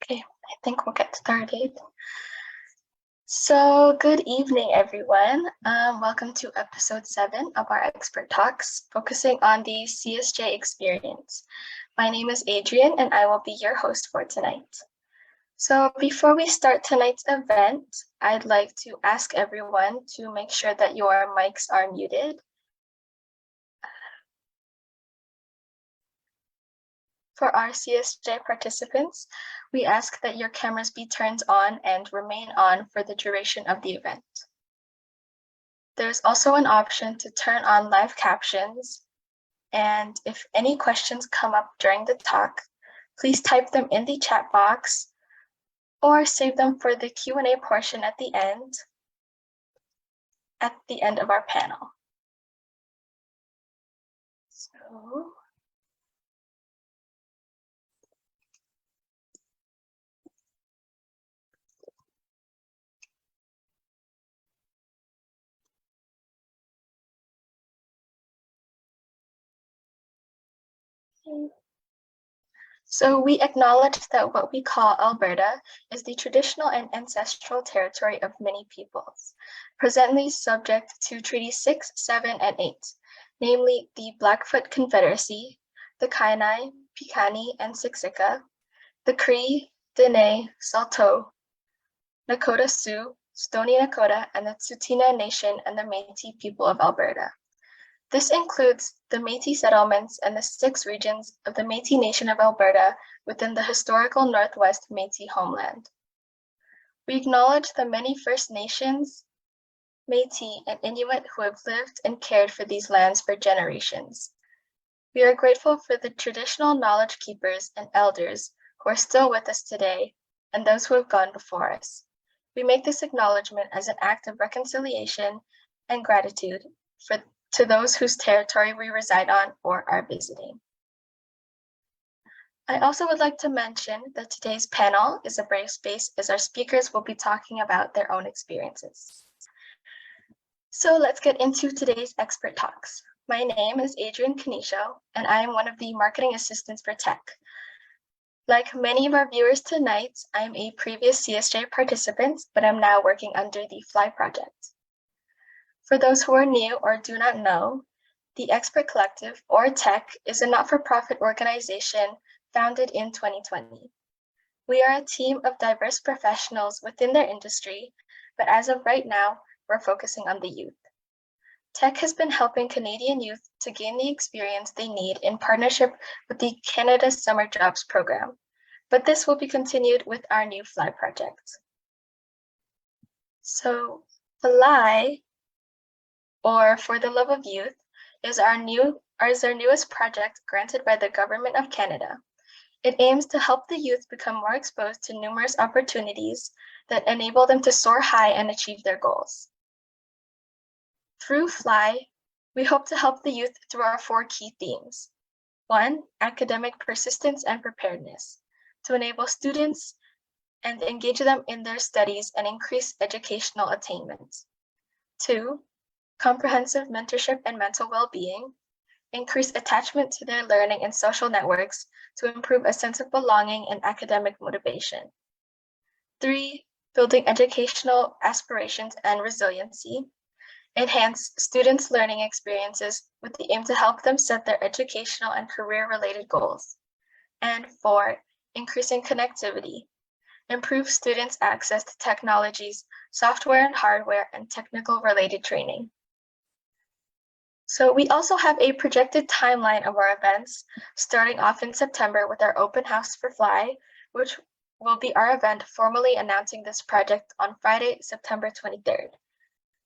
Okay, I think we'll get started. So, good evening, everyone. Welcome to episode 7 of our Expert Talks, focusing on the CSJ Experience. My name is Adrian, and I will be your host for tonight. So, before we start tonight's event, I'd like to ask everyone to make sure that your mics are muted. For our CSJ participants, we ask that your cameras be turned on and remain on for the duration of the event. There's also an option to turn on live captions, and if any questions come up during the talk, please type them in the chat box or save them for the Q&A portion at the end of our panel. So, So we acknowledge that what we call Alberta is the traditional and ancestral territory of many peoples, presently subject to Treaty 6, 7, and 8, namely the Blackfoot Confederacy, the Kainai, Piikani, and Siksika, the Cree, Dene, Saulteaux, Nakota Sioux, Stoney Nakoda, and the Tsuut'ina Nation and the Métis people of Alberta. This includes the Métis settlements and the 6 regions of the Métis Nation of Alberta within the historical Northwest Métis homeland. We acknowledge the many First Nations, Métis, and Inuit who have lived and cared for these lands for generations. We are grateful for the traditional knowledge keepers and elders who are still with us today and those who have gone before us. We make this acknowledgement as an act of reconciliation and gratitude to those whose territory we reside on or are visiting. I also would like to mention that today's panel is a brave space as our speakers will be talking about their own experiences. So let's get into today's expert talks. My name is Adrian Canisho, and I am one of the marketing assistants for tech. Like many of our viewers tonight, I am a previous CSJ participant, but I'm now working under the FLY project. For those who are new or do not know, the Expert Collective, or TEC, is a not-for-profit organization founded in 2020. We are a team of diverse professionals within their industry, but as of right now, we're focusing on the youth. TEC has been helping Canadian youth to gain the experience they need in partnership with the Canada Summer Jobs Program, but this will be continued with our new FLY project. So, FLY, or For the Love of Youth, is our newest project granted by the Government of Canada. It aims to help the youth become more exposed to numerous opportunities that enable them to soar high and achieve their goals. Through FLY, we hope to help the youth through our 4 key themes. 1, academic persistence and preparedness, to enable students and engage them in their studies and increase educational attainment. 2, comprehensive mentorship and mental well-being, increase attachment to their learning and social networks to improve a sense of belonging and academic motivation. 3, building educational aspirations and resiliency, enhance students' learning experiences with the aim to help them set their educational and career-related goals. And 4, increasing connectivity, improve students' access to technologies, software and hardware, and technical-related training. So we also have a projected timeline of our events, starting off in September with our open house for FLY, which will be our event formally announcing this project on Friday, September 23rd.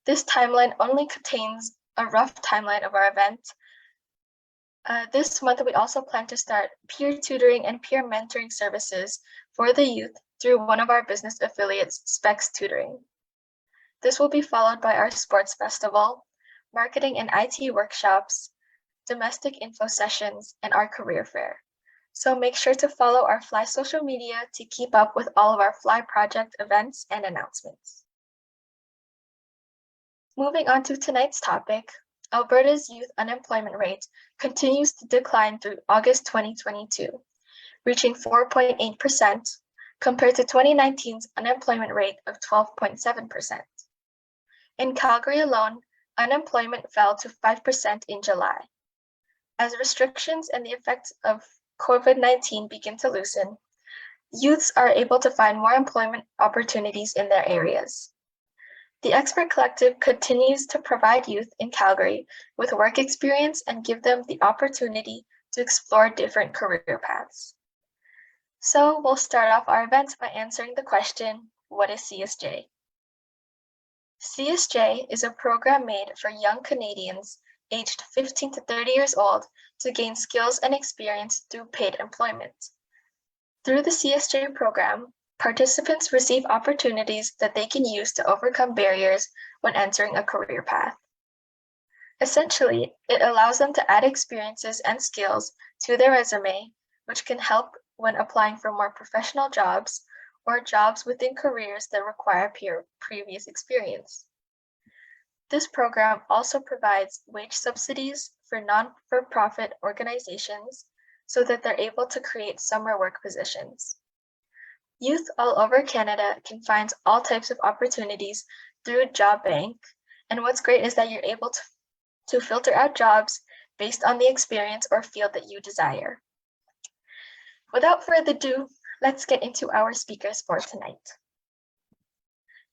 This timeline only contains a rough timeline of our event. This month, we also plan to start peer tutoring and peer mentoring services for the youth through one of our business affiliates, Specs Tutoring. This will be followed by our sports festival, marketing and IT workshops, domestic info sessions, and our career fair. So make sure to follow our FLY social media to keep up with all of our FLY project events and announcements. Moving on to tonight's topic, Alberta's youth unemployment rate continues to decline through August 2022, reaching 4.8%, compared to 2019's unemployment rate of 12.7%. In Calgary alone, unemployment fell to 5% in July. As restrictions and the effects of COVID-19 begin to loosen, youths are able to find more employment opportunities in their areas. The Expert Collective continues to provide youth in Calgary with work experience and give them the opportunity to explore different career paths. So we'll start off our event by answering the question, what is CSJ? CSJ is a program made for young Canadians aged 15 to 30 years old to gain skills and experience through paid employment. Through the CSJ program, participants receive opportunities that they can use to overcome barriers when entering a career path. Essentially, it allows them to add experiences and skills to their resume, which can help when applying for more professional jobs or jobs within careers that require previous experience. This program also provides wage subsidies for non-for-profit organizations so that they're able to create summer work positions. Youth all over Canada can find all types of opportunities through Job Bank, and what's great is that you're able to filter out jobs based on the experience or field that you desire. Without further ado, let's get into our speakers for tonight.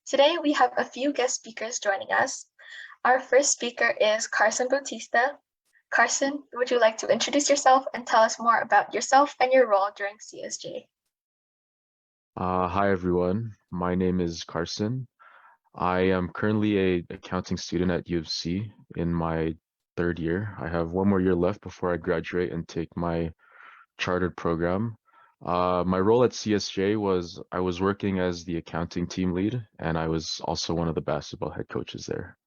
Today we have a few guest speakers joining us. Our first speaker is Carson Bautista. Carson, would you like to introduce yourself and tell us more about yourself and your role during CSJ? Hi everyone, my name is Carson. I am currently an accounting student at U of C in my third year. I have one more year left before I graduate and take my chartered program. My role at CSJ was I was working as the accounting team lead, and I was also one of the basketball head coaches there.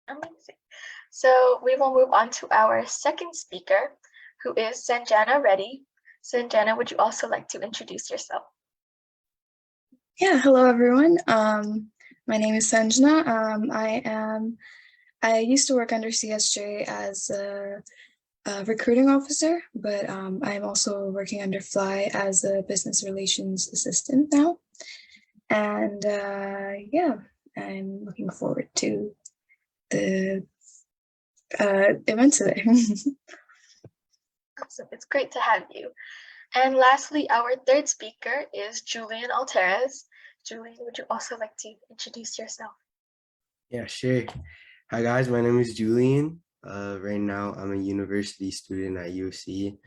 Amazing. So we will move on to our second speaker, who is Sanjana Reddy. Sanjana, would you also like to introduce yourself? Yeah, hello everyone. My name is Sanjana. I used to work under CSJ as a recruiting officer, but I'm also working under Fly as a business relations assistant now. And yeah, I'm looking forward to the event today. Awesome, it's great to have you. And lastly, our third speaker is Julian Alterez. Julian, would you also like to introduce yourself? Yeah, sure. Hi guys, my name is Julian. Right now I'm a university student at UC.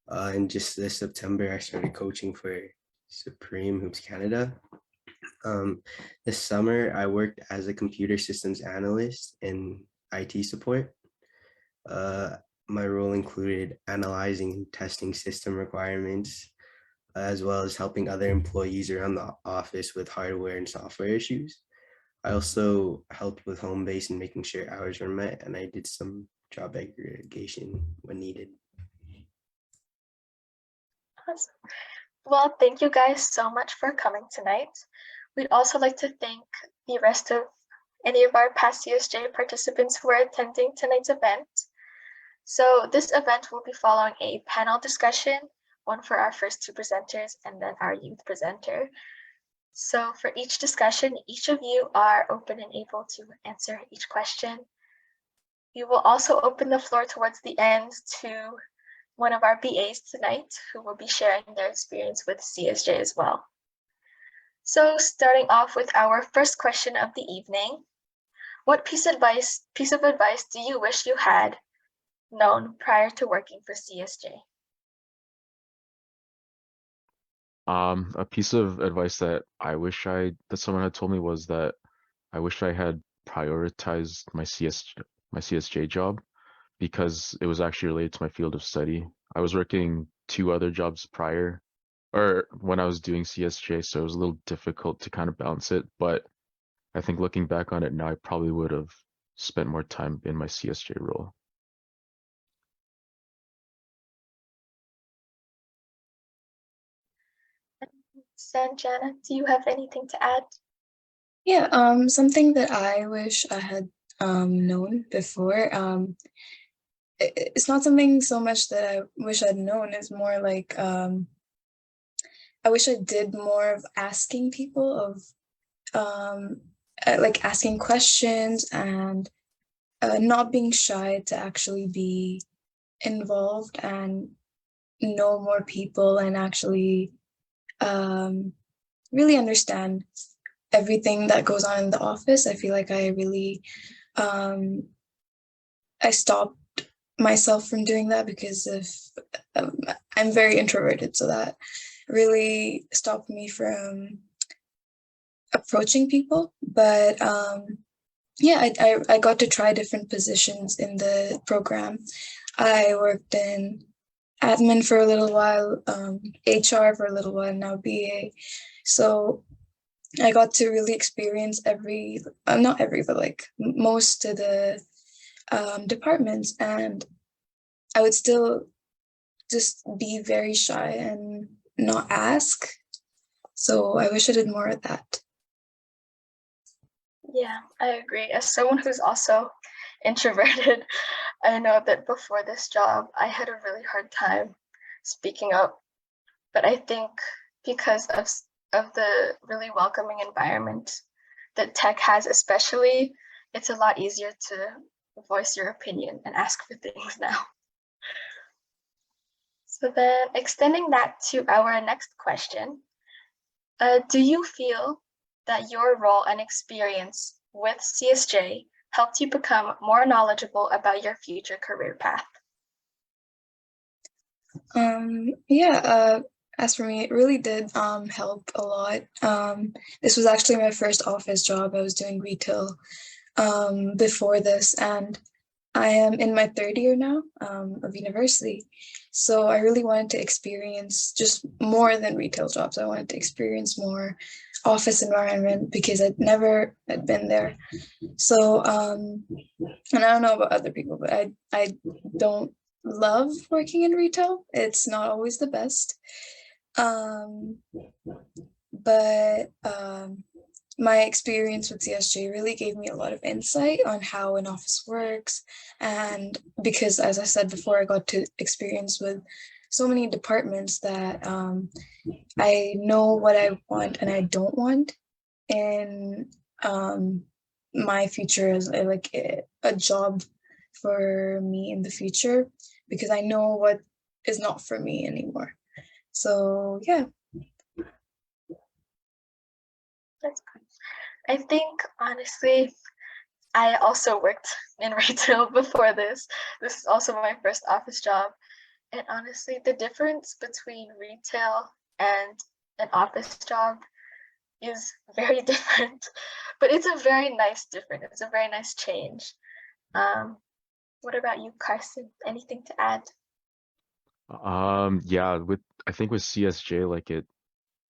And just this September I started coaching for Supreme Hoops Canada. This summer I worked as a computer systems analyst in IT support. My role included analyzing and testing system requirements, as well as helping other employees around the office with hardware and software issues. I also helped with home base and making sure hours were met, and I did some job aggregation when needed. Awesome. Well, thank you guys so much for coming tonight. We'd also like to thank the rest of any of our past CSJ participants who are attending tonight's event. So this event will be following a panel discussion, one for our first two presenters and then our youth presenter. So for each discussion, each of you are open and able to answer each question. We will also open the floor towards the end to one of our BAs tonight who will be sharing their experience with CSJ as well. So starting off with our first question of the evening, what piece of advice do you wish you had known prior to working for CSJ? A piece of advice that I wish that someone had told me was that I wish I had prioritized my CSJ job, because it was actually related to my field of study. I was working two other jobs prior, or when I was doing CSJ, so it was a little difficult to kind of balance it. But I think looking back on it now, I probably would have spent more time in my CSJ role. Sanjana, do you have anything to add? Yeah, something that I wish I had known before. It's not something so much that I wish I'd known. It's more like I wish I did more of asking people of like asking questions and not being shy to actually be involved and know more people and actually really understand everything that goes on in the office. I feel like I really I stopped myself from doing that because of I'm very introverted, so that really stopped me from approaching people. But yeah, I got to try different positions in the program. I worked in admin for a little while, HR for a little while, now BA. So I got to really experience not every, but like most of the departments, and I would still just be very shy and not ask. So I wish I did more of that. Yeah, I agree. As someone who's also introverted, I know that before this job, I had a really hard time speaking up. But I think because of the really welcoming environment that tech has, especially, it's a lot easier to voice your opinion and ask for things now. So then, extending that to our next question, do you feel that your role and experience with CSJ helped you become more knowledgeable about your future career path? Yeah, as for me, it really did help a lot. This was actually my first office job. I was doing retail before this, and I am in my third year now of university. So I really wanted to experience just more than retail jobs. I wanted to experience more office environment because I'd never had been there. So and I don't know about other people, but I don't love working in retail. It's not always the best. But my experience with CSJ really gave me a lot of insight on how an office works. And because, as I said before, I got to experience with so many departments that I know what I want and I don't want in my future as like a job for me in the future, because I know what is not for me anymore. So yeah. That's good. I think honestly, I also worked in retail before this. This is also my first office job. And honestly, the difference between retail and an office job is very different, but it's a very nice difference. It's a very nice change. What about you, Carson? Anything to add? Yeah, I think with CSJ, like it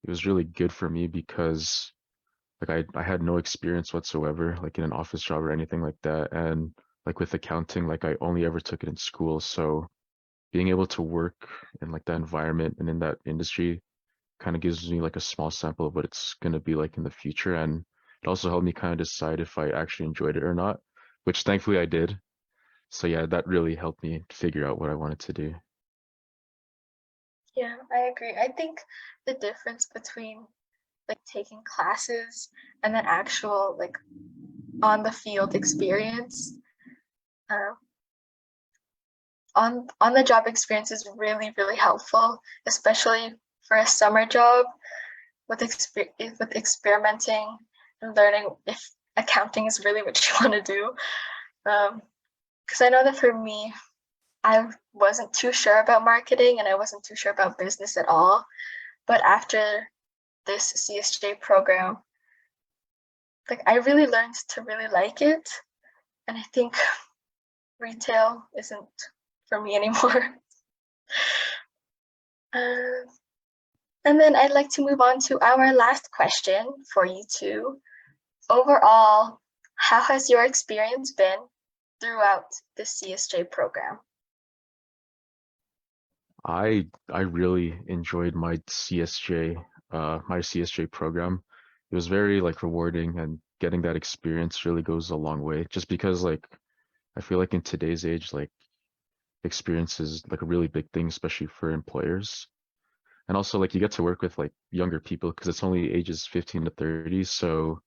was really good for me because like I had no experience whatsoever, like in an office job or anything like that. And like with accounting, like I only ever took it in school. So being able to work in like that environment and in that industry kind of gives me like a small sample of what it's going to be like in the future. And it also helped me kind of decide if I actually enjoyed it or not, which thankfully I did. So yeah, that really helped me figure out what I wanted to do. Yeah, I agree. I think the difference between like taking classes and then actual like on the field experience, uh, on the job experience is really helpful, especially for a summer job with experimenting and learning if accounting is really what you want to do. Because I know that for me, I wasn't too sure about marketing and I wasn't too sure about business at all. But after this CSJ program, like I really learned to really like it. And I think retail isn't for me anymore. Uh, and then I'd like to move on to our last question for you two. Overall, how has your experience been throughout the CSJ program? I really enjoyed my CSJ program. It was very like rewarding, and getting that experience really goes a long way. Just because like I feel like in today's age, like experience is like a really big thing, especially for employers. And also like you get to work with like younger people because it's only ages 15 to 30. So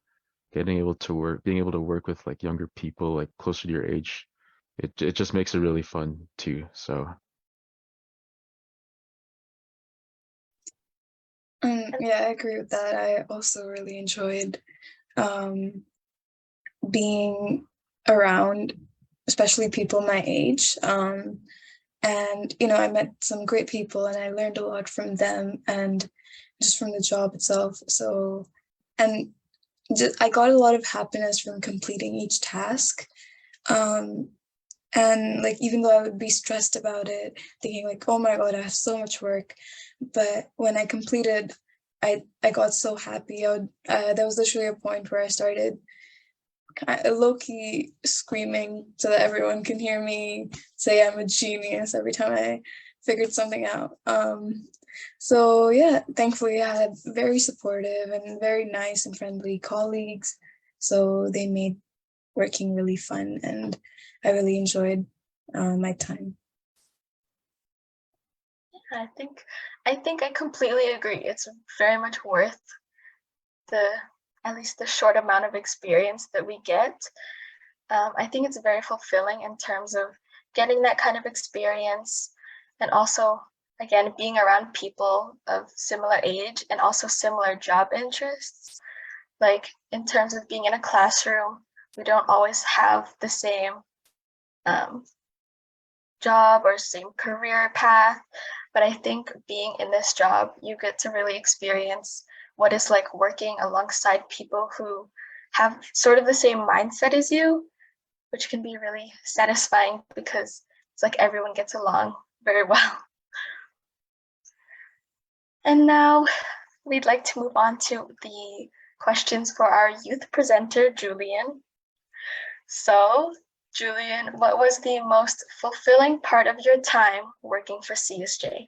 being able to work with like younger people like closer to your age, it just makes it really fun too. So Yeah, I agree with that. I also really enjoyed um, being around, especially people my age. And, I met some great people and I learned a lot from them and just from the job itself. So, and I got a lot of happiness from completing each task. Um, and like, even though I would be stressed about it, thinking like, oh my God, I have so much work. But when I completed, I got so happy. There was literally a point where I started low-key screaming so that everyone can hear me say I'm a genius every time I figured something out. So yeah, thankfully I had very supportive and very nice and friendly colleagues. So they made working really fun and I really enjoyed my time. I think I completely agree. It's very much worth the at least the short amount of experience that we get. I think it's very fulfilling in terms of getting that kind of experience and also, again, being around people of similar age and also similar job interests. Like in terms of being in a classroom, we don't always have the same um, job or same career path. But I think being in this job, you get to really experience what it's like working alongside people who have sort of the same mindset as you, which can be really satisfying because it's like everyone gets along very well. And now we'd like to move on to the questions for our youth presenter, Julian. So, Julian, what was the most fulfilling part of your time working for CSJ?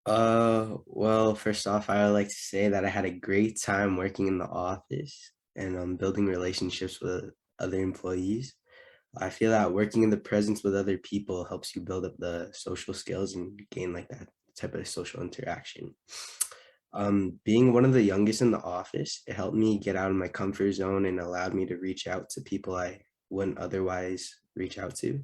Well, first off, I would like to say that I had a great time working in the office and building relationships with other employees. I feel that working in the presence with other people helps you build up the social skills and gain like that type of social interaction. Being one of the youngest in the office, it helped me get out of my comfort zone and allowed me to reach out to people I wouldn't otherwise reach out to.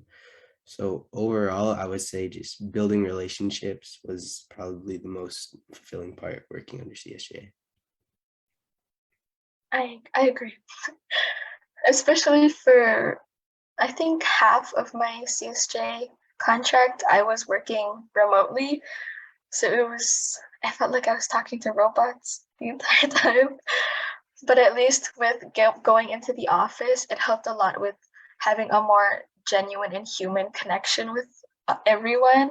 So overall, I would say just building relationships was probably the most fulfilling part working under CSJ. I agree. Especially for, I think half of my CSJ contract, I was working remotely. So I felt like I was talking to robots the entire time. But at least with going into the office, it helped a lot with having a more genuine and human connection with everyone.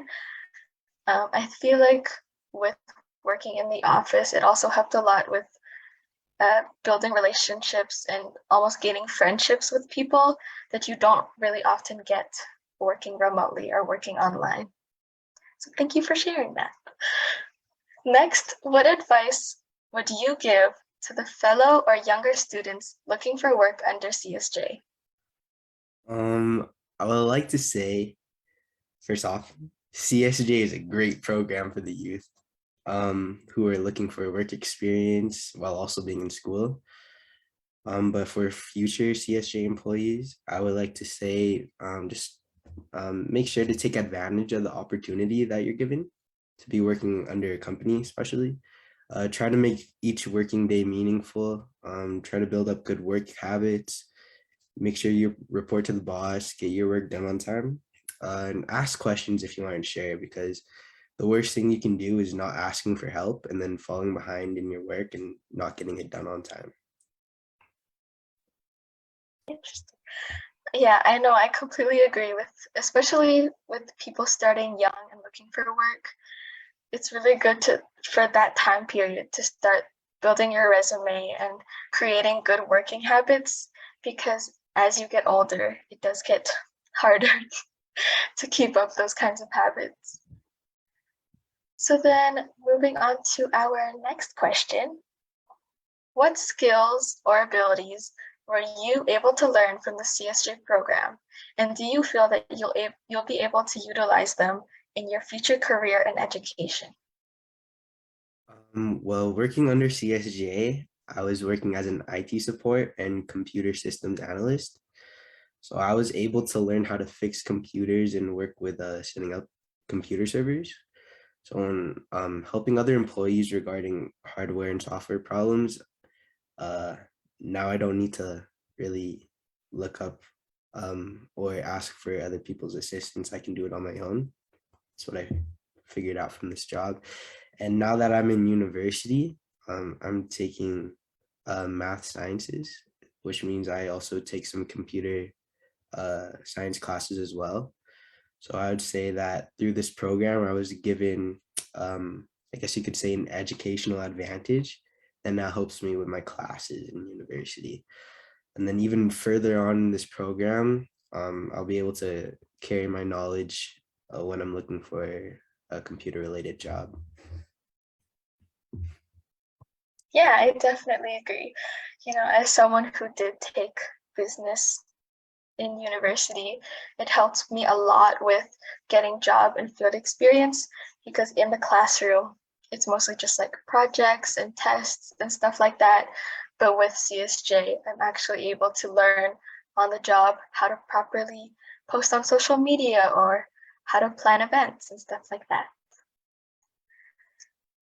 I feel like with working in the office, it also helped a lot with building relationships and almost gaining friendships with people that you don't really often get working remotely or working online. So thank you for sharing that. Next, what advice would you give to the fellow or younger students looking for work under CSJ? Um, I would like to say, first off, CSJ is a great program for the youth who are looking for work experience while also being in school. But for future CSJ employees, I would like to say just make sure to take advantage of the opportunity that you're given to be working under a company, especially. Try to make each working day meaningful. Try to build up good work habits. Make sure you report to the boss, get your work done on time, and ask questions if you want to share, because the worst thing you can do is not asking for help and then falling behind in your work and not getting it done on time. Interesting. Yeah, I know. I completely agree with, especially with people starting young and looking for work. It's really good for that time period to start building your resume and creating good working habits because as you get older, it does get harder to keep up those kinds of habits. So then moving on to our next question. What skills or abilities were you able to learn from the CSJ program? And do you feel that you'll be able to utilize them in your future career in education? Well, working under CSJ, I was working as an IT support and computer systems analyst. So I was able to learn how to fix computers and work with setting up computer servers. So when helping other employees regarding hardware and software problems, uh, now I don't need to really look up or ask for other people's assistance. I can do it on my own. That's what I figured out from this job. And now that I'm in university, I'm taking math sciences, which means I also take some computer science classes as well. So I would say that through this program, I was given, I guess you could say, an educational advantage, and that helps me with my classes in university. And then even further on in this program, I'll be able to carry my knowledge when I'm looking for a computer-related job. Yeah, I definitely agree. As someone who did take business in university, it helps me a lot with getting job and field experience, because in the classroom, it's mostly just like projects and tests and stuff like that. But with CSJ, I'm actually able to learn on the job how to properly post on social media or how to plan events and stuff like that.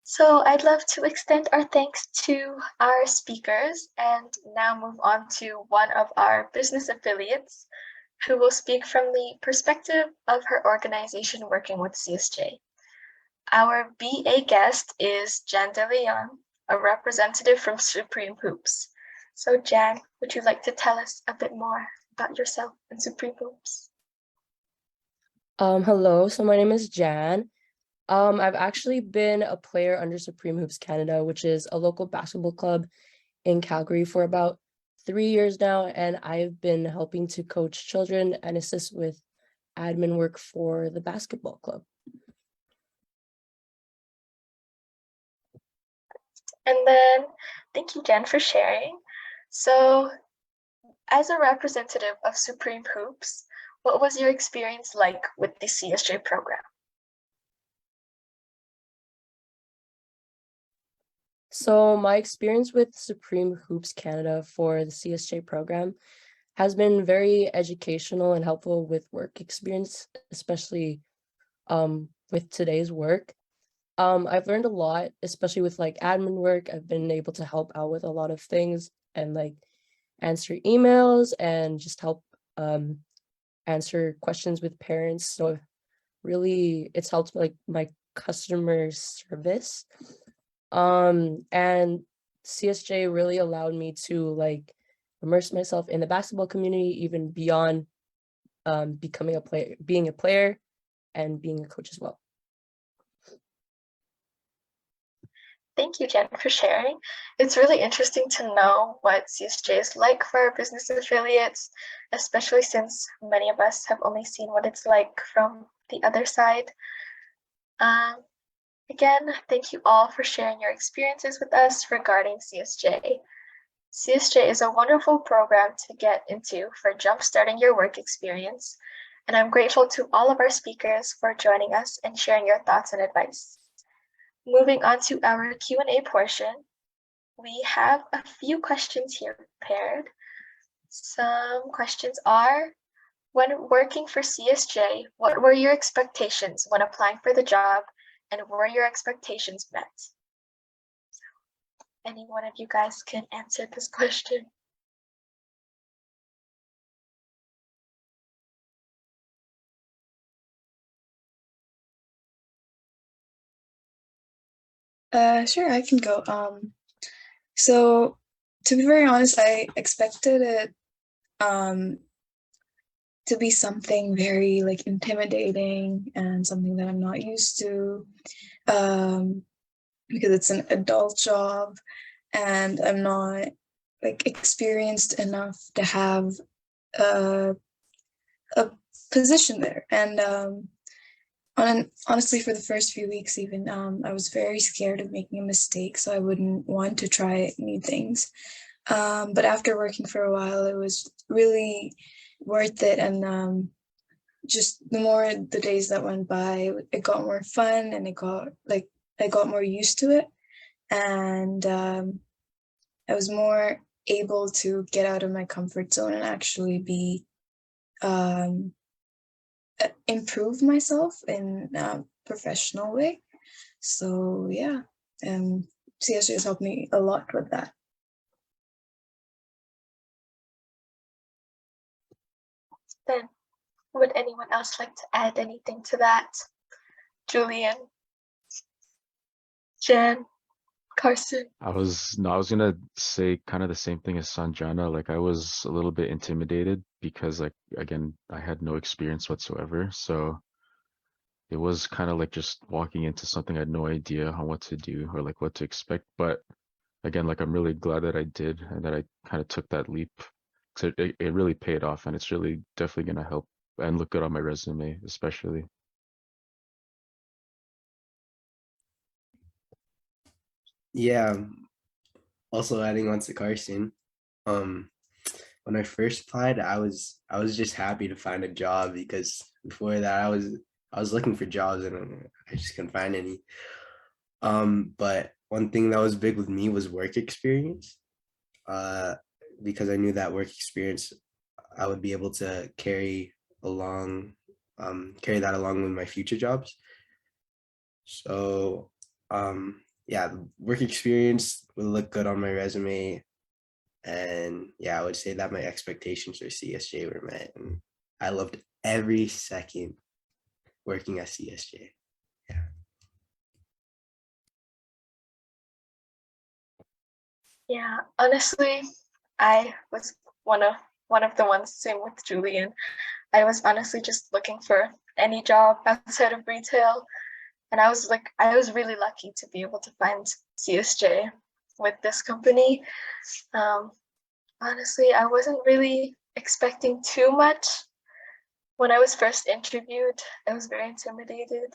So I'd love to extend our thanks to our speakers and now move on to one of our business affiliates who will speak from the perspective of her organization working with CSJ. Our BA guest is Jan De Leon, a representative from Supreme Hoops. So Jan, would you like to tell us a bit more about yourself and Supreme Hoops? Hello, so my name is Jan. I've actually been a player under Supreme Hoops Canada, which is a local basketball club in Calgary, for about 3 years now, and I've been helping to coach children and assist with admin work for the basketball club. And then, thank you, Jen, for sharing. So, as a representative of Supreme Hoops, what was your experience like with the CSJ program? So my experience with Supreme Hoops Canada for the CSJ program has been very educational and helpful with work experience, especially with today's work. I've learned a lot, especially with like admin work. I've been able to help out with a lot of things and like answer emails and just help answer questions with parents. So really it's helped like my customer service. And CSJ really allowed me to like immerse myself in the basketball community, even beyond becoming a player, being a player and being a coach as well. Thank you, Jen, for sharing. It's really interesting to know what CSJ is like for our business affiliates, especially since many of us have only seen what it's like from the other side. Again, thank you all for sharing your experiences with us regarding CSJ. CSJ is a wonderful program to get into for jumpstarting your work experience, and I'm grateful to all of our speakers for joining us and sharing your thoughts and advice. Moving on to our Q&A portion, we have a few questions here prepared. Some questions are, when working for CSJ, what were your expectations when applying for the job, and were your expectations met? So, any one of you guys can answer this question. Sure, I can go. So to be very honest, I expected it to be something very like intimidating and something that I'm not used to, because it's an adult job and I'm not like experienced enough to have a position there. And honestly, for the first few weeks even, I was very scared of making a mistake, so I wouldn't want to try new things. But after working for a while, it was really worth it, and just the more the days that went by, it got more fun, and I got more used to it, and I was more able to get out of my comfort zone and actually be improve myself in a professional way. So yeah, CSJ has helped me a lot with that. Then, would anyone else like to add anything to that? Julian, Jen, Carson. I was gonna say kind of the same thing as Sanjana. Like I was a little bit intimidated because like again, I had no experience whatsoever. So it was kind of like just walking into something I had no idea on what to do or like what to expect. But again, like I'm really glad that I did and that I kind of took that leap because it really paid off and it's really definitely gonna help and look good on my resume, especially. Yeah. Also adding on to Carson, um, when I first applied, I was just happy to find a job because before that I was looking for jobs and I just couldn't find any. But one thing that was big with me was work experience. Uh, because I knew that work experience I would be able to along carry that along with my future jobs. So yeah, work experience would look good on my resume. And yeah, I would say that my expectations for CSJ were met. And I loved every second working at CSJ. Yeah. Yeah, honestly, I was one of the ones, same with Julian. I was honestly just looking for any job outside of retail. And I was really lucky to be able to find CSJ with this company. Um, Honestly, I wasn't really expecting too much. When I was first interviewed, I was very intimidated.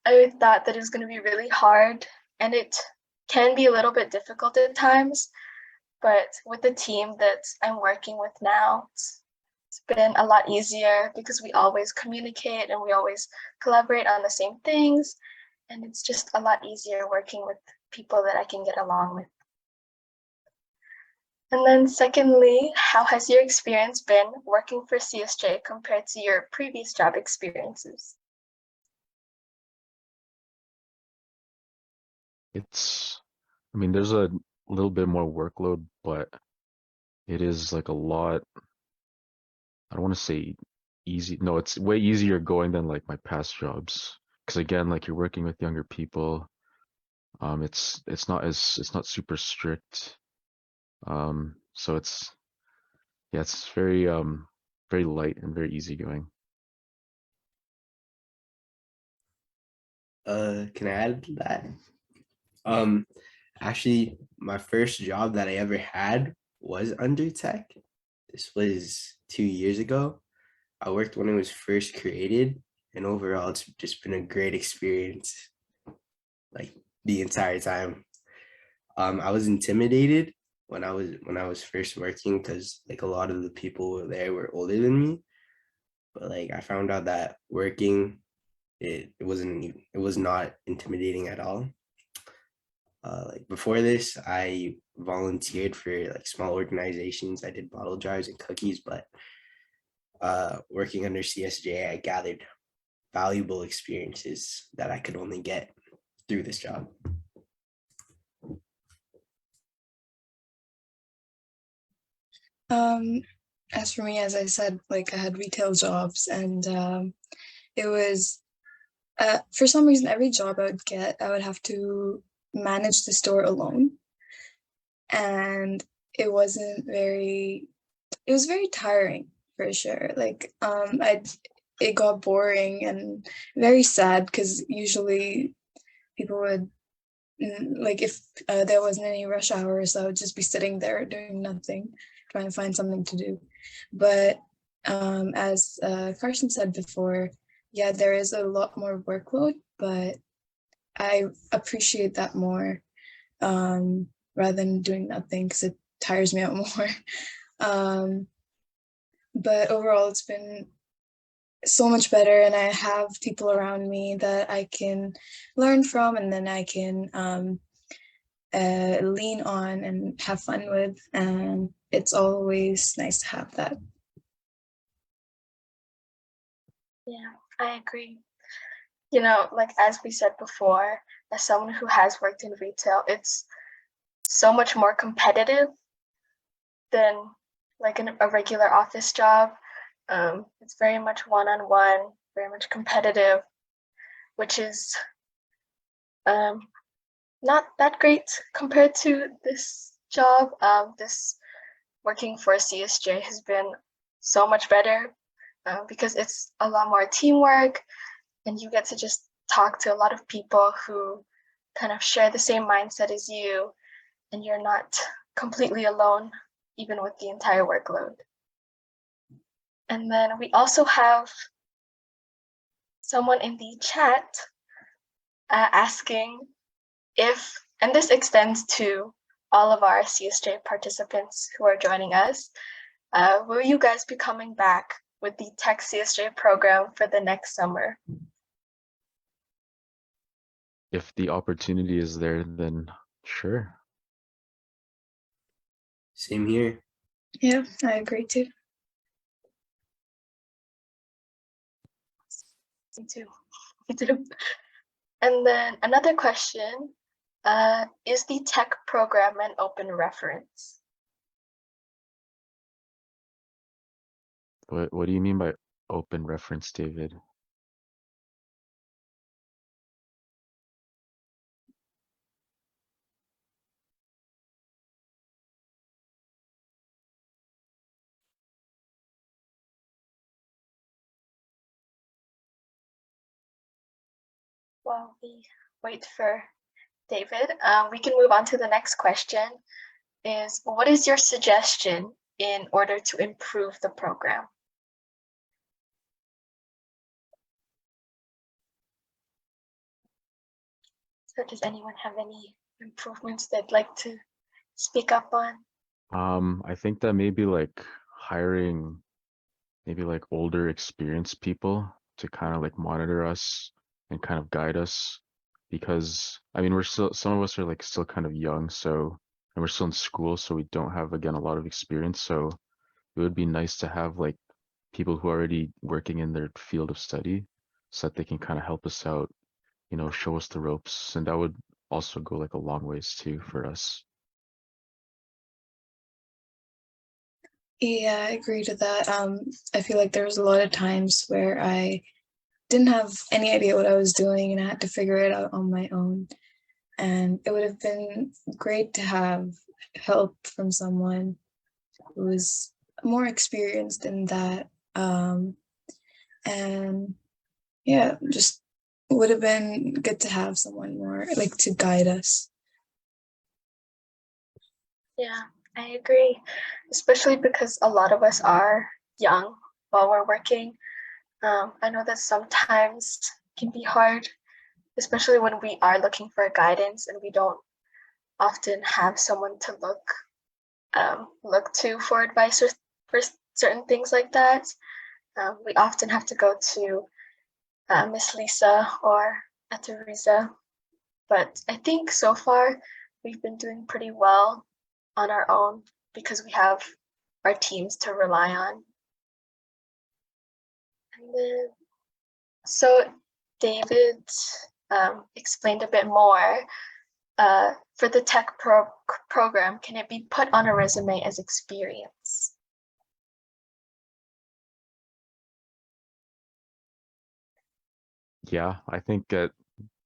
I thought that it was going to be really hard, and it can be a little bit difficult at times. But with the team that I'm working with now, it's been a lot easier because we always communicate and we always collaborate on the same things. And it's just a lot easier working with people that I can get along with. And then secondly, how has your experience been working for CSJ compared to your previous job experiences? I mean, there's a little bit more workload, but it is like a lot. I don't want to say easy. No, it's way easier going than like my past jobs. Because again, like you're working with younger people. It's not super strict. So it's very light and very easygoing. Can I add to that? Um, Actually, my first job that I ever had was under tech. This was 2 years ago. I worked when it was first created, and overall, it's just been a great experience, like the entire time. I was intimidated when I was first working because like a lot of the people there were older than me. But like I found out that working it was not intimidating at all. Like before this, I volunteered for like small organizations. I did bottle jars and cookies, but working under CSJ, I gathered valuable experiences that I could only get through this job. As for me, as I said, like I had retail jobs, and it was for some reason every job I would get, I would have to manage the store alone, and it wasn't very. It was very tiring for sure. Like it got boring and very sad because usually people would like if there wasn't any rush hours, I would just be sitting there doing nothing, trying to find something to do. But as Carson said before, yeah, there is a lot more workload, but I appreciate that more rather than doing nothing because it tires me out more. um, but overall, it's been so much better, and I have people around me that I can learn from, and then I can lean on and have fun with, and it's always nice to have that. Yeah, I agree. You know, like as we said before, as someone who has worked in retail, it's so much more competitive than like a regular office job. It's very much one-on-one, very much competitive, which is not that great compared to this job. This working for CSJ has been so much better because it's a lot more teamwork, and you get to just talk to a lot of people who kind of share the same mindset as you, and you're not completely alone, even with the entire workload. And then we also have someone in the chat asking if, and this extends to all of our CSJ participants who are joining us, will you guys be coming back with the Tech CSJ program for the next summer? If the opportunity is there, then sure. Same here. Yeah, I agree too. Me too. Me too. And then another question, is the tech program an open reference? What do you mean by open reference, David? While we wait for David, we can move on to the next question. Is what is your suggestion in order to improve the program? So does anyone have any improvements they'd like to speak up on? I think that maybe like hiring maybe like older experienced people to kind of like monitor us and kind of guide us, because I mean we're still, some of us are like still kind of young, so, and we're still in school, so we don't have again a lot of experience. So it would be nice to have like people who are already working in their field of study so that they can kind of help us out, you know, show us the ropes, and that would also go like a long ways too for us. Yeah, I agree to that. I feel like there was a lot of times where I didn't have any idea what I was doing and I had to figure it out on my own. And it would have been great to have help from someone who was more experienced in that. And yeah, just would have been good to have someone more like to guide us. Yeah, I agree, especially because a lot of us are young while we're working. I know that sometimes can be hard, especially when we are looking for guidance and we don't often have someone to look to for advice or for certain things like that. We often have to go to Miss Lisa or Teresa, but I think so far we've been doing pretty well on our own because we have our teams to rely on. And then, so David explained a bit more. For the tech program, can it be put on a resume as experience? Yeah, I think that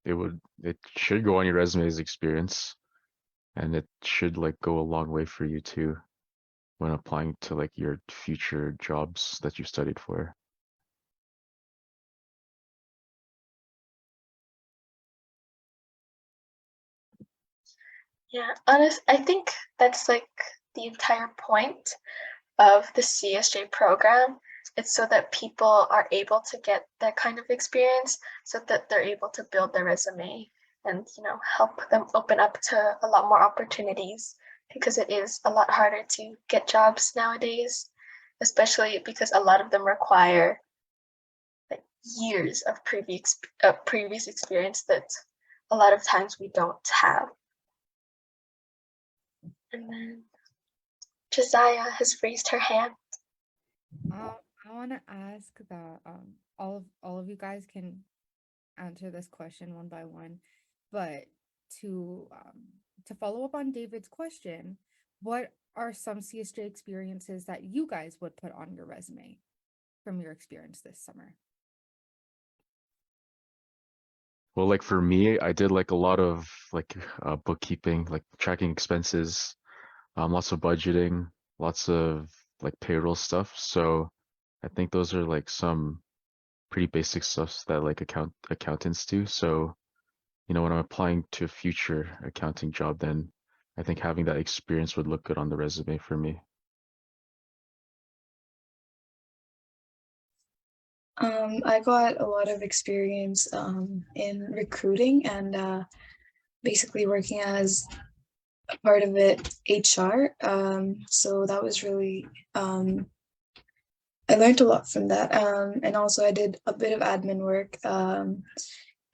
it should go on your resume as experience, and it should like go a long way for you too when applying to like your future jobs that you studied for. Yeah, I think that's like the entire point of the CSJ program. It's so that people are able to get that kind of experience so that they're able to build their resume and, you know, help them open up to a lot more opportunities, because it is a lot harder to get jobs nowadays, especially because a lot of them require years of previous experience that a lot of times we don't have. And then Josiah has raised her hand. I want to ask that all of you guys can answer this question one by one, but to follow up on David's question, what are some CSJ experiences that you guys would put on your resume from your experience this summer? Well, like for me, I did like a lot of like bookkeeping, like tracking expenses, lots of budgeting, lots of like payroll stuff. So I think those are like some pretty basic stuff that like accountants do. So, you know, when I'm applying to a future accounting job, then I think having that experience would look good on the resume for me. I got a lot of experience in recruiting and basically working as a part of it HR. So that was really, I learned a lot from that. And also I did a bit of admin work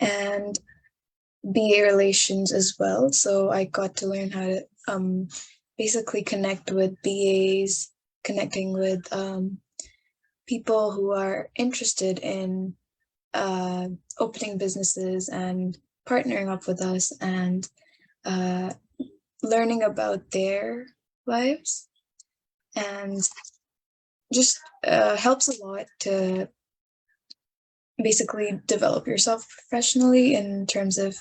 and BA relations as well. So I got to learn how to basically connect with BAs, connecting with people who are interested in opening businesses and partnering up with us and learning about their lives, and just helps a lot to basically develop yourself professionally in terms of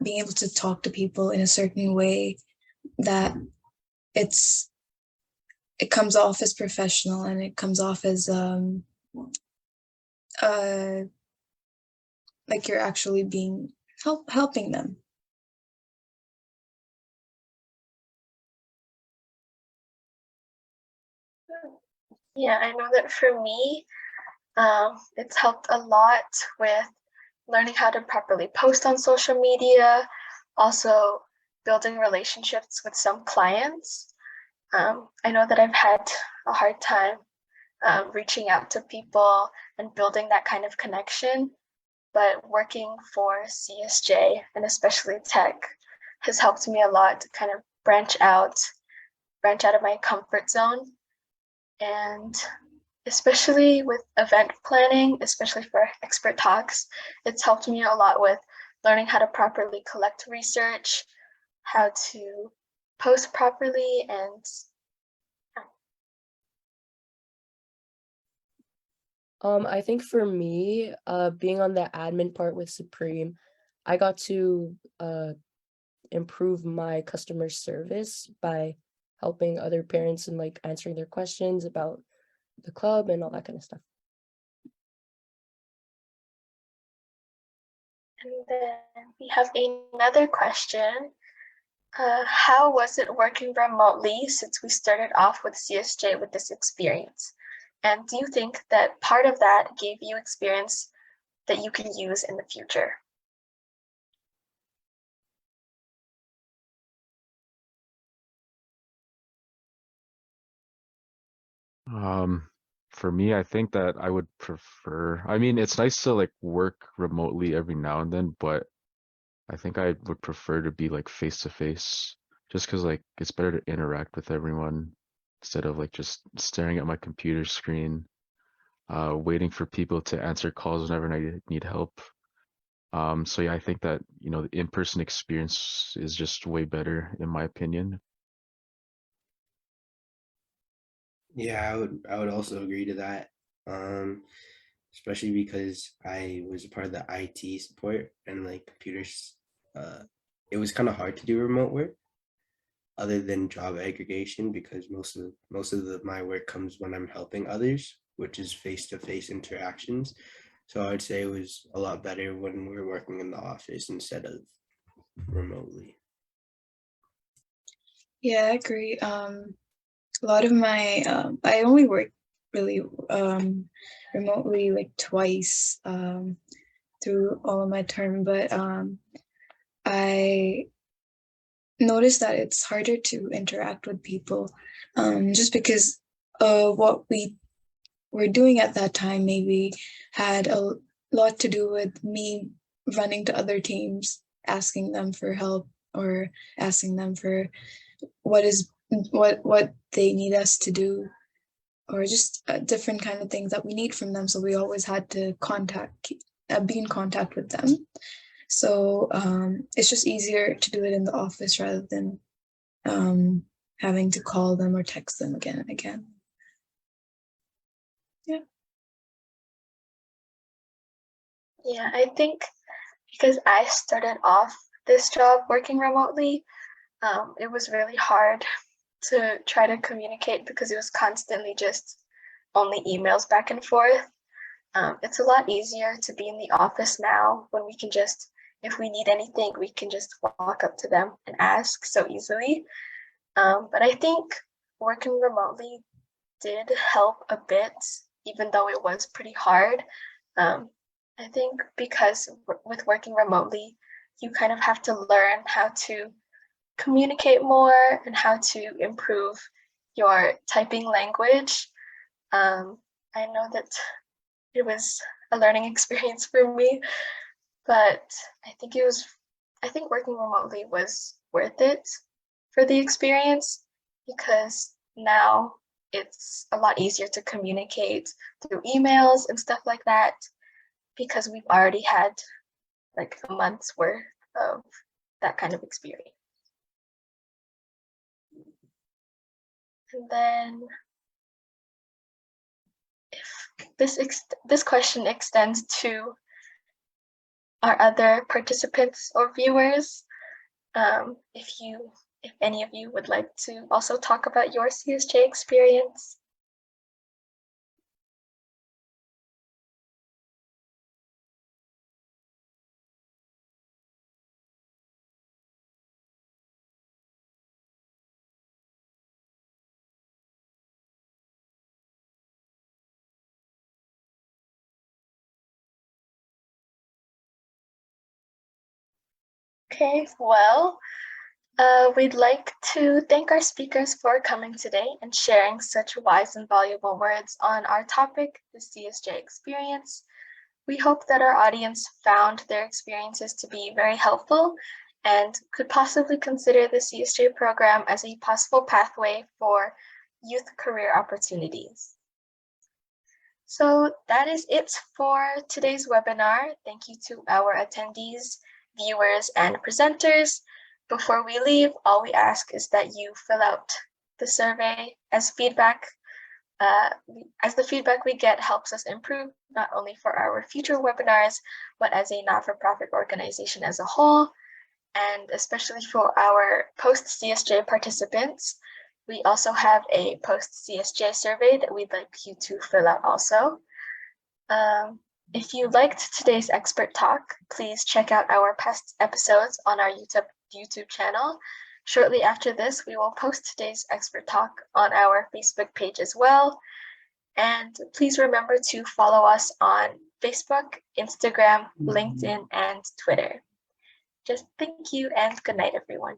being able to talk to people in a certain way that it comes off as professional and it comes off as like you're actually being helping them. Yeah, I know that for me, it's helped a lot with learning how to properly post on social media, also building relationships with some clients. I know that I've had a hard time reaching out to people and building that kind of connection, but working for CSJ and especially tech has helped me a lot to kind of branch out of my comfort zone. And especially with event planning, especially for expert talks, it's helped me a lot with learning how to properly collect research, how to post properly, and I think for me, being on the admin part with Supreme, I got to improve my customer service by helping other parents and like answering their questions about the club and all that kind of stuff. And then we have another question. How was it working remotely since we started off with CSJ with this experience? And do you think that part of that gave you experience that you can use in the future? For me, I think that I would prefer, I mean, it's nice to like work remotely every now and then, but I think I would prefer to be like face to face just because like it's better to interact with everyone instead of like just staring at my computer screen, waiting for people to answer calls whenever I need help. So yeah, I think that, you know, the in-person experience is just way better in my opinion. Yeah, I would also agree to that. Um, Especially because I was a part of the IT support and like computers. It was kind of hard to do remote work other than job aggregation because my work comes when I'm helping others, which is face-to-face interactions. So I would say it was a lot better when we were working in the office instead of remotely. Yeah, I agree. A lot of my I only worked really remotely like twice through all of my term, but I noticed that it's harder to interact with people just because what we were doing at that time maybe had lot to do with me running to other teams, asking them for help or asking them for what they need us to do, or just different kind of things that we need from them. So we always had to be in contact with them. So it's just easier to do it in the office rather than having to call them or text them again and again. Yeah, I think because I started off this job working remotely, it was really hard to try to communicate because it was constantly just only emails back and forth. It's a lot easier to be in the office now when we can just, if we need anything, we can just walk up to them and ask so easily. But I think working remotely did help a bit, even though it was pretty hard. I think because with working remotely, you kind of have to learn how to communicate more and how to improve your typing language. I know that it was a learning experience for me, but I think working remotely was worth it for the experience because now it's a lot easier to communicate through emails and stuff like that because we've already had like a month's worth of that kind of experience. And then if this question extends to our other participants or viewers, if any of you would like to also talk about your CSJ experience. Okay, well, we'd like to thank our speakers for coming today and sharing such wise and valuable words on our topic, the CSJ experience. We hope that our audience found their experiences to be very helpful and could possibly consider the CSJ program as a possible pathway for youth career opportunities. So that is it for today's webinar. Thank you to our attendees, viewers, and presenters. Before we leave, all we ask is that you fill out the survey as feedback, as the feedback we get helps us improve not only for our future webinars, but as a not-for-profit organization as a whole, and especially for our post-CSJ participants. We also have a post-CSJ survey that we'd like you to fill out also. If you liked today's expert talk, please check out our past episodes on our YouTube channel. Shortly after this, we will post today's expert talk on our Facebook page as well. And please remember to follow us on Facebook, Instagram, LinkedIn, and Twitter. Just thank you and good night, everyone.